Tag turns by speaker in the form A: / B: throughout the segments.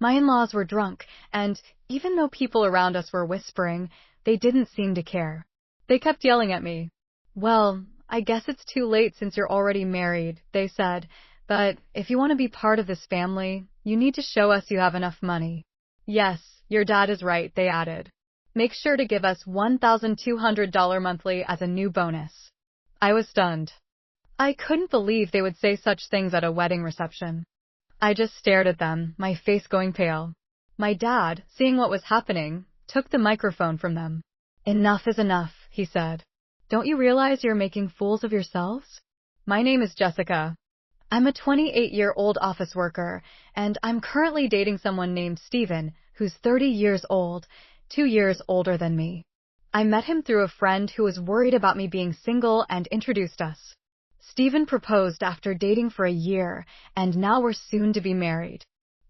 A: My in-laws were drunk, and even though people around us were whispering, they didn't seem to care. They kept yelling at me. "Well, I guess it's too late since you're already married," they said, "but if you want to be part of this family, you need to show us you have enough money." "Yes, your dad is right," they added. "Make sure to give us $1,200 monthly as a new bonus." I was stunned. I couldn't believe they would say such things at a wedding reception. I just stared at them, my face going pale. My dad, seeing what was happening, took the microphone from them. "Enough is enough," he said. "Don't you realize you're making fools of yourselves? My name is Jessica. I'm a 28-year-old office worker, and I'm currently dating someone named Steven, who's 30 years old, 2 years older than me. I met him through a friend who was worried about me being single and introduced us. Steven proposed after dating for a year, and now we're soon to be married.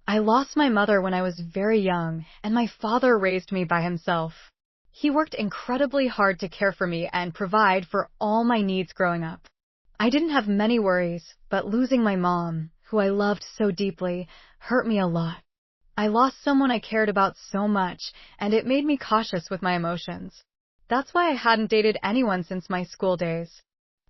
A: I lost my mother when I was very young, and my father raised me by himself. He worked incredibly hard to care for me and provide for all my needs growing up. I didn't have many worries, but losing my mom, who I loved so deeply, hurt me a lot. I lost someone I cared about so much, and it made me cautious with my emotions. That's why I hadn't dated anyone since my school days.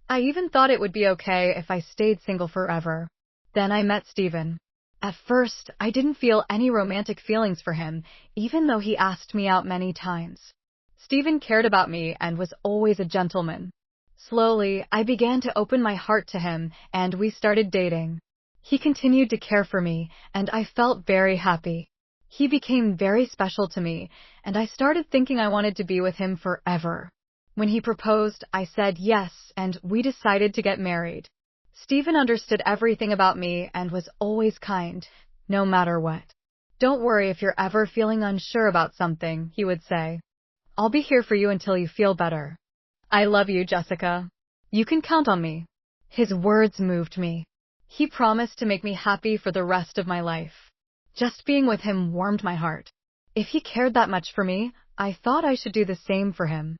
A: I even thought it would be okay if I stayed single forever. Then I met Steven. At first, I didn't feel any romantic feelings for him, even though he asked me out many times. Steven cared about me and was always a gentleman. Slowly, I began to open my heart to him, and we started dating. He continued to care for me, and I felt very happy. He became very special to me, and I started thinking I wanted to be with him forever. When he proposed, I said yes, and we decided to get married. Steven understood everything about me and was always kind, no matter what. "Don't worry if you're ever feeling unsure about something," he would say. "I'll be here for you until you feel better. I love you, Jessica. You can count on me." His words moved me. He promised to make me happy for the rest of my life. Just being with him warmed my heart. If he cared that much for me, I thought I should do the same for him.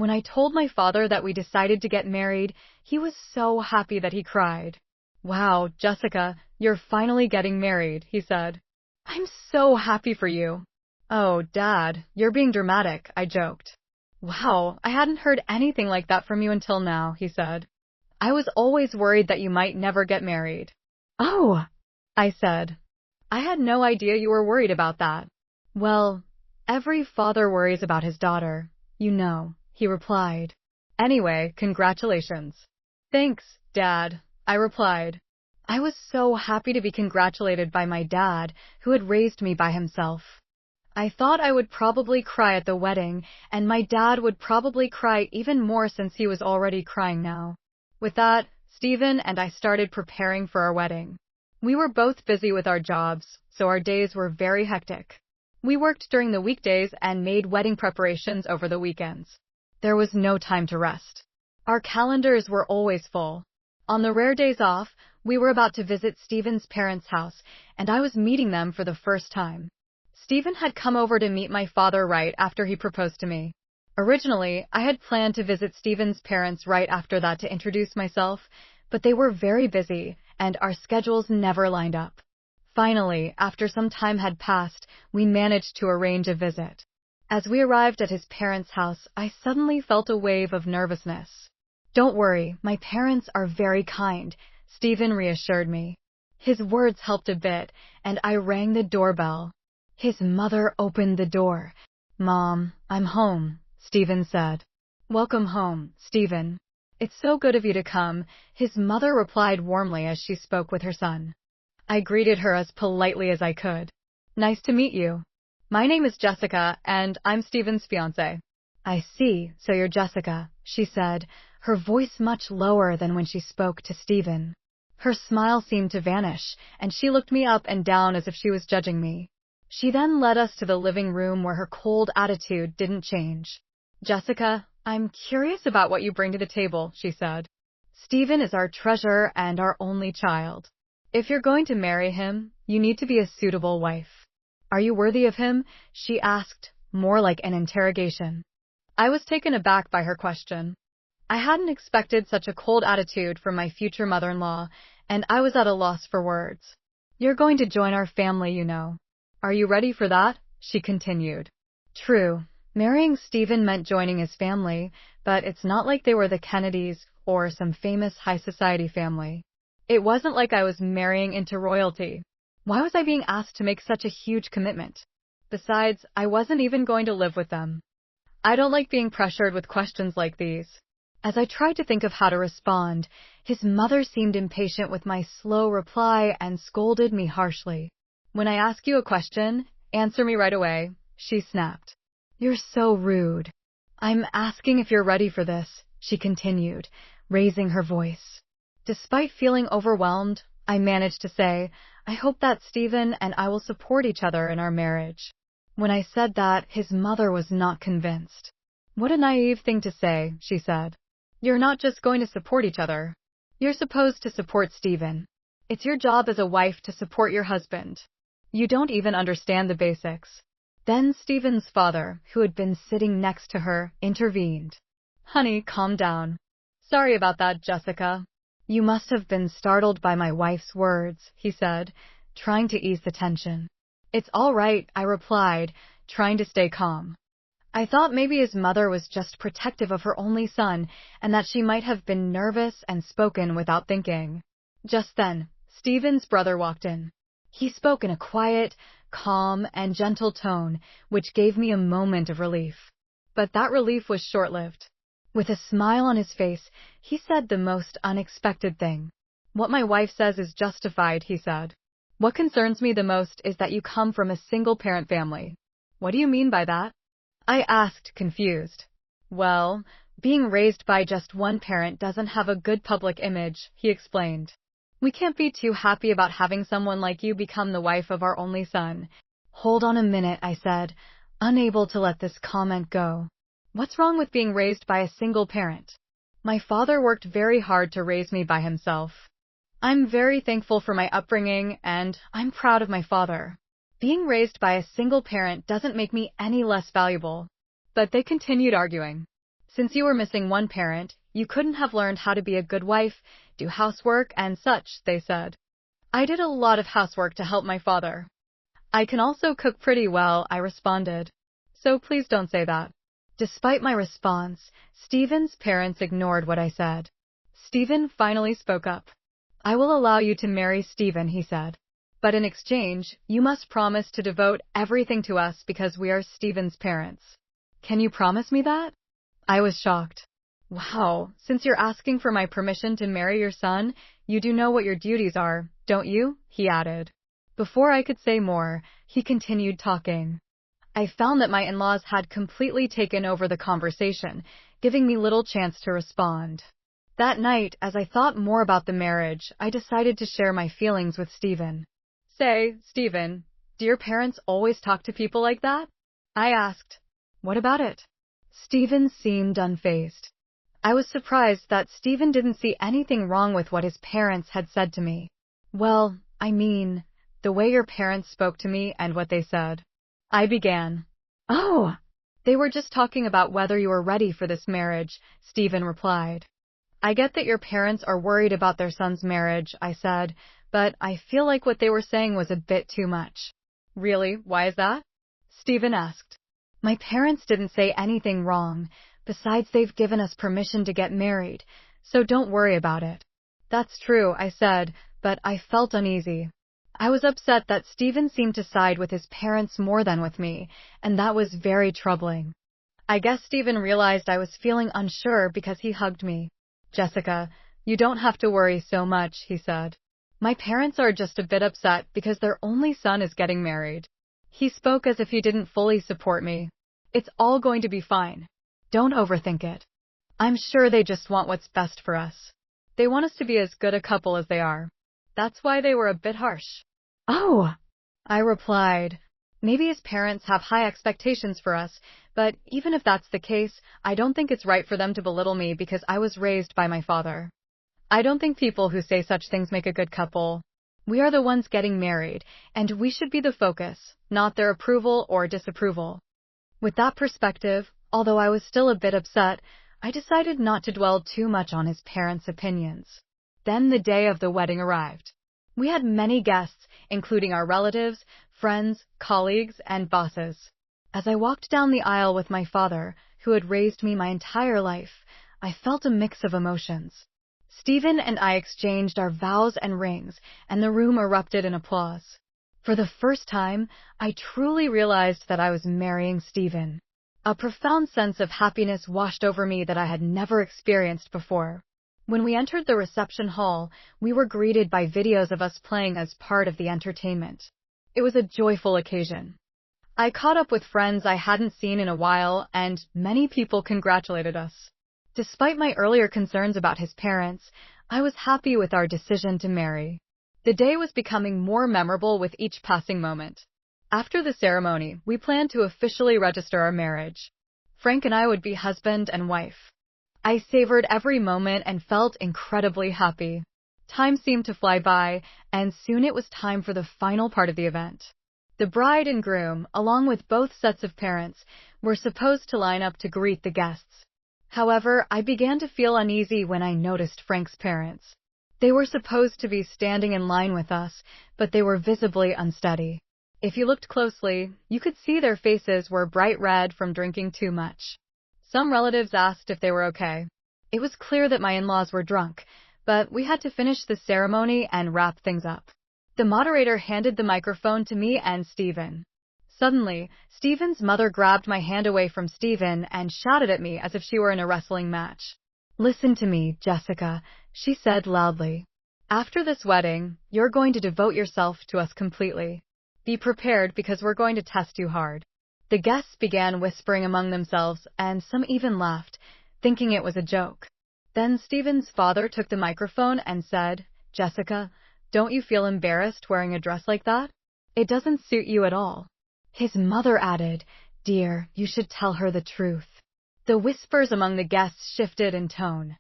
A: When I told my father that we decided to get married, he was so happy that he cried. "Wow, Jessica, you're finally getting married," he said. "I'm so happy for you." "Oh, Dad, you're being dramatic," I joked. "Wow, I hadn't heard anything like that from you until now," he said. "I was always worried that you might never get married." "Oh," I said. "I had no idea you were worried about that." "Well, every father worries about his daughter, you know," he replied. "Anyway, congratulations." "Thanks, Dad," I replied. I was so happy to be congratulated by my dad, who had raised me by himself. I thought I would probably cry at the wedding, and my dad would probably cry even more since he was already crying now. With that, Steven and I started preparing for our wedding. We were both busy with our jobs, so our days were very hectic. We worked during the weekdays and made wedding preparations over the weekends. There was no time to rest. Our calendars were always full. On the rare days off, we were about to visit Steven's parents' house, and I was meeting them for the first time. Steven had come over to meet my father right after he proposed to me. Originally, I had planned to visit Steven's parents right after that to introduce myself, but they were very busy, and our schedules never lined up. Finally, after some time had passed, we managed to arrange a visit. As we arrived at his parents' house, I suddenly felt a wave of nervousness. "Don't worry, my parents are very kind," Steven reassured me. His words helped a bit, and I rang the doorbell. His mother opened the door. "Mom, I'm home," Steven said. "Welcome home, Steven. It's so good of you to come," his mother replied warmly as she spoke with her son. I greeted her as politely as I could. "Nice to meet you. My name is Jessica, and I'm Steven's fiancé." "I see, so you're Jessica," she said, her voice much lower than when she spoke to Steven. Her smile seemed to vanish, and she looked me up and down as if she was judging me. She then led us to the living room where her cold attitude didn't change. "Jessica, I'm curious about what you bring to the table," she said. "Steven is our treasure and our only child. If you're going to marry him, you need to be a suitable wife. Are you worthy of him?" she asked, more like an interrogation. I was taken aback by her question. I hadn't expected such a cold attitude from my future mother-in-law, and I was at a loss for words. "You're going to join our family, you know. Are you ready for that? She continued. True, marrying Stephen meant joining his family, but it's not like they were the Kennedys or some famous high society family. It wasn't like I was marrying into royalty. Why was I being asked to make such a huge commitment? Besides, I wasn't even going to live with them. I don't like being pressured with questions like these. As I tried to think of how to respond, his mother seemed impatient with my slow reply and scolded me harshly. When I ask you a question, answer me right away, she snapped. You're so rude. I'm asking if you're ready for this, she continued, raising her voice. Despite feeling overwhelmed, I managed to say, I hope that Stephen and I will support each other in our marriage. When I said that, his mother was not convinced. What a naive thing to say, she said. You're not just going to support each other. You're supposed to support Stephen. It's your job as a wife to support your husband. You don't even understand the basics. Then Stephen's father, who had been sitting next to her, intervened. Honey, calm down. Sorry about that, Jessica. You must have been startled by my wife's words, he said, trying to ease the tension. It's all right, I replied, trying to stay calm. I thought maybe his mother was just protective of her only son and that she might have been nervous and spoken without thinking. Just then, Stephen's brother walked in. He spoke in a quiet, calm, and gentle tone, which gave me a moment of relief. But that relief was short-lived. With a smile on his face, he said the most unexpected thing. What my wife says is justified, he said. What concerns me the most is that you come from a single-parent family. What do you mean by that? I asked, confused. Well, being raised by just one parent doesn't have a good public image, he explained. We can't be too happy about having someone like you become the wife of our only son. Hold on a minute, I said, unable to let this comment go. What's wrong with being raised by a single parent? My father worked very hard to raise me by himself. I'm very thankful for my upbringing, and I'm proud of my father. Being raised by a single parent doesn't make me any less valuable. But they continued arguing. Since you were missing one parent, you couldn't have learned how to be a good wife, do housework, and such, they said. I did a lot of housework to help my father. I can also cook pretty well, I responded. So please don't say that. Despite my response, Stephen's parents ignored what I said. Stephen finally spoke up. I will allow you to marry Stephen, he said. But in exchange, you must promise to devote everything to us because we are Stephen's parents. Can you promise me that? I was shocked. Wow, since you're asking for my permission to marry your son, you do know what your duties are, don't you? He added. Before I could say more, he continued talking. I found that my in-laws had completely taken over the conversation, giving me little chance to respond. That night, as I thought more about the marriage, I decided to share my feelings with Stephen. Say, Stephen, do your parents always talk to people like that? I asked. What about it? Stephen seemed unfazed. I was surprised that Stephen didn't see anything wrong with what his parents had said to me. Well, I mean, the way your parents spoke to me and what they said. I began. Oh, they were just talking about whether you were ready for this marriage, Stephen replied. I get that your parents are worried about their son's marriage, I said, but I feel like what they were saying was a bit too much. Really? Why is that? Stephen asked. My parents didn't say anything wrong. Besides, they've given us permission to get married, so don't worry about it. That's true, I said, but I felt uneasy. I was upset that Stephen seemed to side with his parents more than with me, and that was very troubling. I guess Stephen realized I was feeling unsure because he hugged me. Jessica, you don't have to worry so much, he said. My parents are just a bit upset because their only son is getting married. He spoke as if he didn't fully support me. It's all going to be fine. Don't overthink it. I'm sure they just want what's best for us. They want us to be as good a couple as they are. That's why they were a bit harsh. Oh, I replied. Maybe his parents have high expectations for us, but even if that's the case, I don't think it's right for them to belittle me because I was raised by my father. I don't think people who say such things make a good couple. We are the ones getting married, and we should be the focus, not their approval or disapproval. With that perspective, although I was still a bit upset, I decided not to dwell too much on his parents' opinions. Then the day of the wedding arrived. We had many guests, including our relatives, friends, colleagues, and bosses. As I walked down the aisle with my father, who had raised me my entire life, I felt a mix of emotions. Stephen and I exchanged our vows and rings, and the room erupted in applause. For the first time, I truly realized that I was marrying Stephen. A profound sense of happiness washed over me that I had never experienced before. When we entered the reception hall, we were greeted by videos of us playing as part of the entertainment. It was a joyful occasion. I caught up with friends I hadn't seen in a while, and many people congratulated us. Despite my earlier concerns about his parents, I was happy with our decision to marry. The day was becoming more memorable with each passing moment. After the ceremony, we planned to officially register our marriage. Frank and I would be husband and wife. I savored every moment and felt incredibly happy. Time seemed to fly by, and soon it was time for the final part of the event. The bride and groom, along with both sets of parents, were supposed to line up to greet the guests. However, I began to feel uneasy when I noticed Frank's parents. They were supposed to be standing in line with us, but they were visibly unsteady. If you looked closely, you could see their faces were bright red from drinking too much. Some relatives asked if they were okay. It was clear that my in-laws were drunk, but we had to finish the ceremony and wrap things up. The moderator handed the microphone to me and Stephen. Suddenly, Stephen's mother grabbed my hand away from Stephen and shouted at me as if she were in a wrestling match. "Listen to me, Jessica," she said loudly. "After this wedding, you're going to devote yourself to us completely. Be prepared because we're going to test you hard." The guests began whispering among themselves, and some even laughed, thinking it was a joke. Then Stephen's father took the microphone and said, "Jessica, don't you feel embarrassed wearing a dress like that? It doesn't suit you at all." His mother added, "Dear, you should tell her the truth." The whispers among the guests shifted in tone.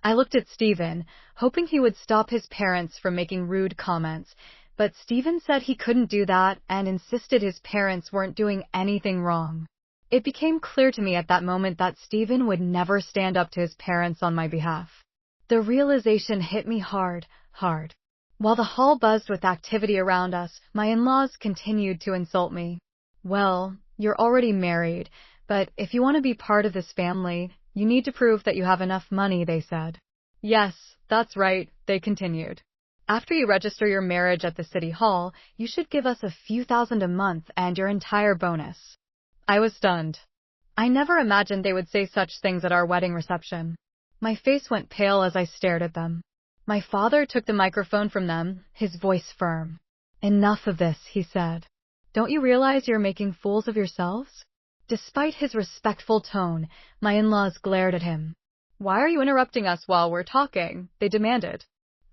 A: I looked at Stephen, hoping he would stop his parents from making rude comments, but Stephen said he couldn't do that and insisted his parents weren't doing anything wrong. It became clear to me at that moment that Stephen would never stand up to his parents on my behalf. The realization hit me hard. While the hall buzzed with activity around us, my in-laws continued to insult me. "Well, you're already married, but if you want to be part of this family, you need to prove that you have enough money," they said. "Yes, that's right," they continued. "After you register your marriage at the city hall, you should give us a few thousand a month and your entire bonus." I was stunned. I never imagined they would say such things at our wedding reception. My face went pale as I stared at them. My father took the microphone from them, his voice firm. "Enough of this," he said. "Don't you realize you're making fools of yourselves?" Despite his respectful tone, my in-laws glared at him. "Why are you interrupting us while we're talking?" they demanded.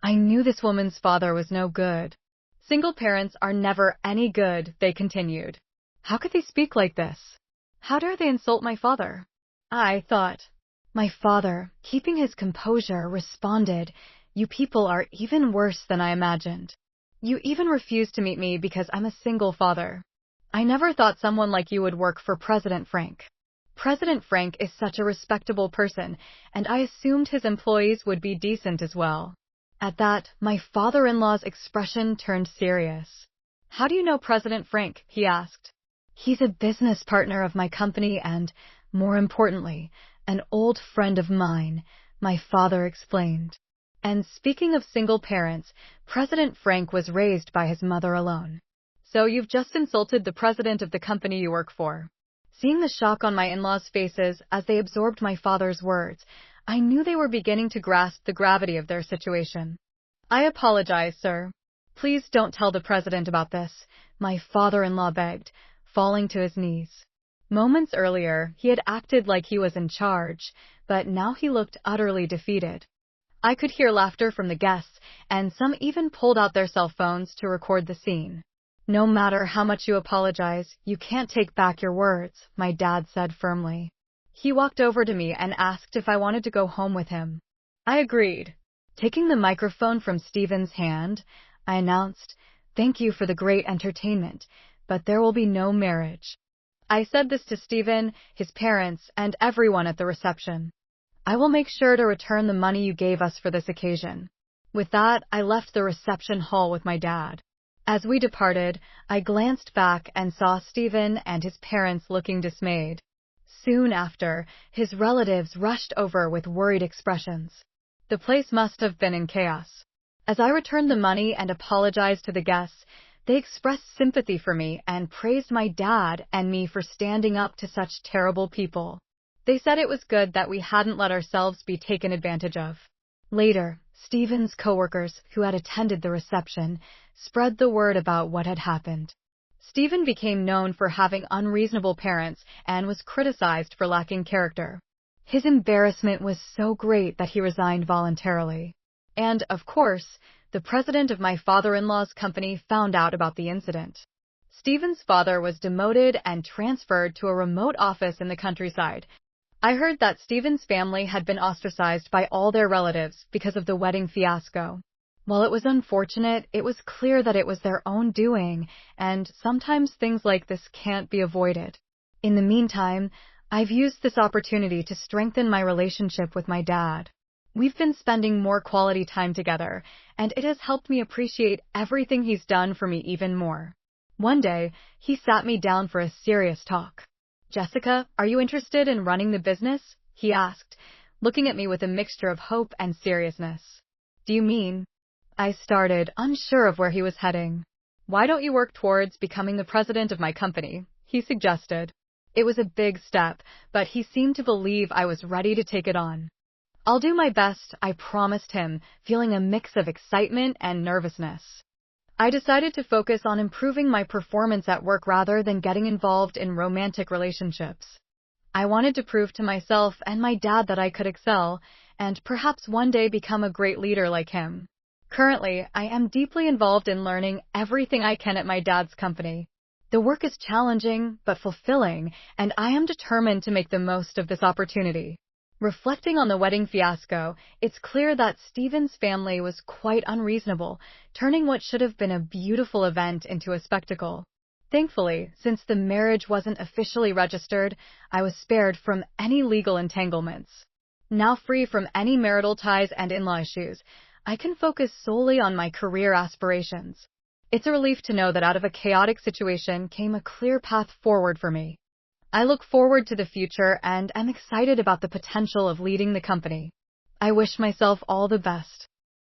A: I knew this woman's father was no good. "Single parents are never any good," they continued. How could they speak like this? How dare they insult my father? I thought. My father, keeping his composure, responded, "You people are even worse than I imagined. You even refuse to meet me because I'm a single father. I never thought someone like you would work for President Frank. President Frank is such a respectable person, and I assumed his employees would be decent as well." At that, my father-in-law's expression turned serious. "How do you know President Frank?" he asked. "He's a business partner of my company and, more importantly, an old friend of mine," my father explained. And speaking of single parents, President Frank was raised by his mother alone. "So you've just insulted the president of the company you work for." Seeing the shock on my in-laws' faces as they absorbed my father's words, I knew they were beginning to grasp the gravity of their situation. "I apologize, sir. Please don't tell the president about this," my father-in-law begged, falling to his knees. Moments earlier, he had acted like he was in charge, but now he looked utterly defeated. I could hear laughter from the guests, and some even pulled out their cell phones to record the scene. "No matter how much you apologize, you can't take back your words," my dad said firmly. He walked over to me and asked if I wanted to go home with him. I agreed. Taking the microphone from Stephen's hand, I announced, "Thank you for the great entertainment, but there will be no marriage." I said this to Stephen, his parents, and everyone at the reception. "I will make sure to return the money you gave us for this occasion." With that, I left the reception hall with my dad. As we departed, I glanced back and saw Stephen and his parents looking dismayed. Soon after, his relatives rushed over with worried expressions. The place must have been in chaos. As I returned the money and apologized to the guests, they expressed sympathy for me and praised my dad and me for standing up to such terrible people. They said it was good that we hadn't let ourselves be taken advantage of. Later, Stephen's coworkers, who had attended the reception, spread the word about what had happened. Stephen became known for having unreasonable parents and was criticized for lacking character. His embarrassment was so great that he resigned voluntarily. And, of course, the president of my father-in-law's company found out about the incident. Stephen's father was demoted and transferred to a remote office in the countryside. I heard that Stephen's family had been ostracized by all their relatives because of the wedding fiasco. While it was unfortunate, it was clear that it was their own doing, and sometimes things like this can't be avoided. In the meantime, I've used this opportunity to strengthen my relationship with my dad. We've been spending more quality time together, and it has helped me appreciate everything he's done for me even more. One day, he sat me down for a serious talk. "Jessica, are you interested in running the business?" he asked, looking at me with a mixture of hope and seriousness. "Do you mean?" I started, unsure of where he was heading. "Why don't you work towards becoming the president of my company?" he suggested. It was a big step, but he seemed to believe I was ready to take it on. "I'll do my best," I promised him, feeling a mix of excitement and nervousness. I decided to focus on improving my performance at work rather than getting involved in romantic relationships. I wanted to prove to myself and my dad that I could excel, and perhaps one day become a great leader like him. Currently, I am deeply involved in learning everything I can at my dad's company. The work is challenging, but fulfilling, and I am determined to make the most of this opportunity. Reflecting on the wedding fiasco, it's clear that Stephen's family was quite unreasonable, turning what should have been a beautiful event into a spectacle. Thankfully, since the marriage wasn't officially registered, I was spared from any legal entanglements. Now free from any marital ties and in-law issues, I can focus solely on my career aspirations. It's a relief to know that out of a chaotic situation came a clear path forward for me. I look forward to the future and am excited about the potential of leading the company. I wish myself all the best.